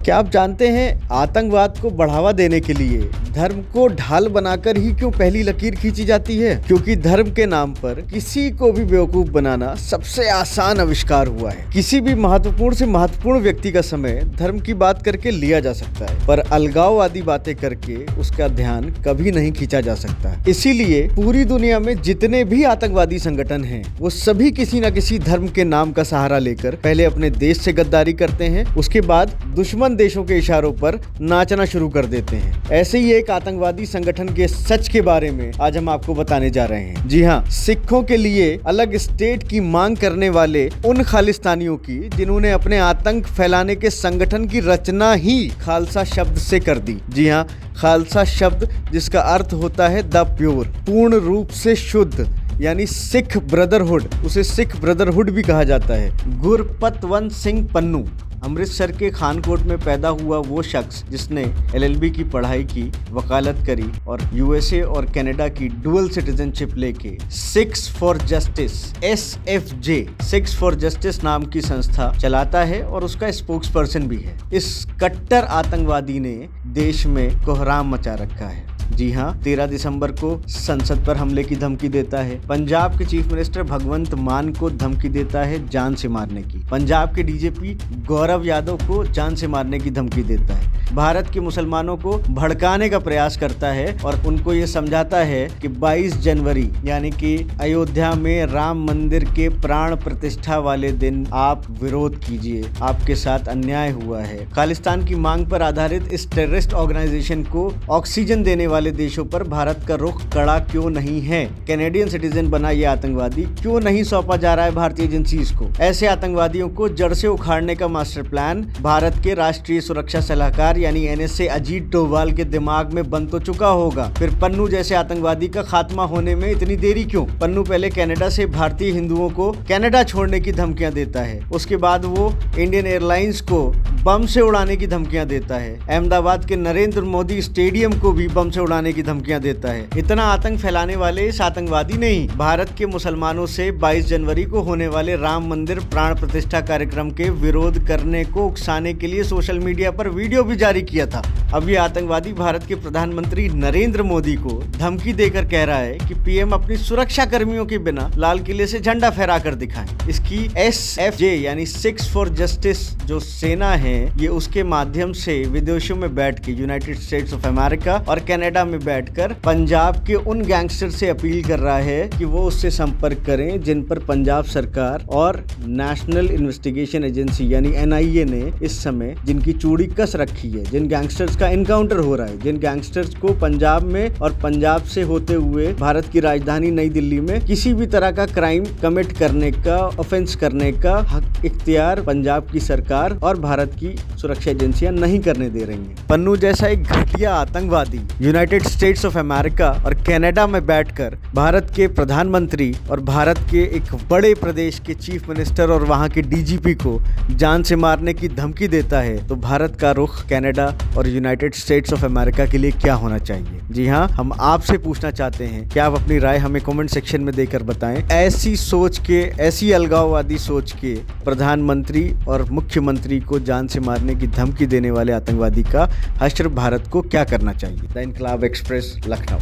क्या आप जानते हैं आतंकवाद को बढ़ावा देने के लिए धर्म को ढाल बनाकर ही क्यों पहली लकीर खींची जाती है? क्योंकि धर्म के नाम पर किसी को भी बेवकूफ बनाना सबसे आसान आविष्कार हुआ है। किसी भी महत्वपूर्ण से महत्वपूर्ण व्यक्ति का समय धर्म की बात करके लिया जा सकता है, पर अलगाववादी बातें करके उसका ध्यान कभी नहीं खींचा जा सकता। इसीलिए पूरी दुनिया में जितने भी आतंकवादी संगठन हैं, वो सभी किसी न किसी धर्म के नाम का सहारा लेकर पहले अपने देश से गद्दारी करते हैं, उसके बाद दुश्मन देशों के इशारों पर नाचना शुरू कर देते हैं। ऐसे ही एक आतंकवादी संगठन के सच के बारे में आज हम आपको बताने जा रहे हैं। जी हाँ, सिखों के लिए अलग स्टेट की मांग करने वाले उन खालिस्तानियों की जिन्होंने अपने आतंक फैलाने के संगठन की रचना ही खालसा शब्द से कर दी। जी हाँ, खालसा शब्द जिसका अर्थ होता है द प्योर, पूर्ण रूप से शुद्ध, यानी सिख ब्रदरहुड। उसे सिख ब्रदरहुड भी कहा जाता है। गुरपतवंत सिंह पन्नू अमृतसर के खानकोट में पैदा हुआ वो शख्स जिसने LLB की पढ़ाई की, वकालत करी और USA और कनाडा की डुअल सिटीजनशिप लेके six for justice SFJ six for justice नाम की संस्था चलाता है और उसका स्पोक्स पर्सन भी है। इस कट्टर आतंकवादी ने देश में कोहराम मचा रखा है। जी हाँ, 13 दिसंबर को संसद पर हमले की धमकी देता है। पंजाब के चीफ मिनिस्टर भगवंत मान को धमकी देता है जान से मारने की। पंजाब के DGP गौरव यादव को जान से मारने की धमकी देता है। भारत के मुसलमानों को भड़काने का प्रयास करता है और उनको ये समझाता है कि 22 जनवरी यानी कि अयोध्या में राम मंदिर के प्राण प्रतिष्ठा वाले दिन आप विरोध कीजिए, आपके साथ अन्याय हुआ है। खालिस्तान की मांग पर आधारित इस टेररिस्ट ऑर्गेनाइजेशन को ऑक्सीजन देने वाले देशों पर भारत का रुख कड़ा क्यों नहीं है? कैनेडियन सिटीजन बना ये आतंकवादी क्यों नहीं सौंपा जा रहा है भारतीय एजेंसीज को? ऐसे आतंकवादियों को जड़ से उखाड़ने का मास्टर प्लान भारत के राष्ट्रीय सुरक्षा सलाहकार यानी NSA अजीत डोभाल के दिमाग में बन तो चुका होगा। फिर पन्नू जैसे आतंकवादी का खात्मा होने में इतनी देरी क्यों? पन्नू पहले कनाडा से भारतीय हिंदुओं को कनाडा छोड़ने की धमकियां देता है, उसके बाद वो इंडियन एयरलाइंस को बम से उड़ाने की धमकियां देता है, अहमदाबाद के नरेंद्र मोदी स्टेडियम को भी बम से उड़ाने की धमकियां देता है। इतना आतंक फैलाने वाले इस आतंकवादी ने ही भारत के मुसलमानों से 22 जनवरी को होने वाले राम मंदिर प्राण प्रतिष्ठा कार्यक्रम के विरोध करने को उकसाने के लिए सोशल मीडिया पर वीडियो भी जारी किया था। अब ये आतंकवादी भारत के प्रधानमंत्री नरेंद्र मोदी को धमकी देकर कह रहा है कि PM अपनी सुरक्षा कर्मियों के बिना लाल किले से झंडा फहरा कर दिखाएं। इसकी SFJ यानी सिक्स फॉर जस्टिस जो सेना है, ये उसके माध्यम से विदेशों में बैठ के यूनाइटेड स्टेट्स ऑफ अमेरिका और कनाडा में बैठकर पंजाब के उन गैंगस्टर से अपील कर रहा है कि वो उससे संपर्क करें जिन पर पंजाब सरकार और नेशनल इन्वेस्टिगेशन एजेंसी यानी NIA ने इस समय जिनकी चूड़ी कस रखी है, जिन गैंगस्टर्स का इनकाउंटर हो रहा है, जिन गैंगस्टर्स को पंजाब में और पंजाब से होते हुए भारत की राजधानी नई दिल्ली में किसी भी तरह का क्राइम कमिट करने का, ऑफेंस करने का हक इख्तियार पंजाब की सरकार और भारत की सुरक्षा एजेंसियां नहीं करने दे रही हैं। पन्नू जैसा एक घटिया आतंकवादी यूनाइटेड स्टेट्स ऑफ अमेरिका और कनाडा में बैठकर भारत के प्रधानमंत्री और भारत के एक बड़े प्रदेश के चीफ मिनिस्टर और वहां के DGP को जान से मारने की धमकी देता है, तो भारत का रुख कनाडा और यूनाइटेड स्टेट्स ऑफ अमेरिका के लिए क्या होना चाहिए? जी हाँ, हम आपसे पूछना चाहते हैं कि आप अपनी राय हमें कमेंट सेक्शन में देकर बताएं। ऐसी सोच के, ऐसी अलगाववादी सोच के प्रधानमंत्री और मुख्यमंत्री को जान से मारने की धमकी देने वाले आतंकवादी का हश्र भारत को क्या करना चाहिए? द इनकलाब एक्सप्रेस, लखनऊ।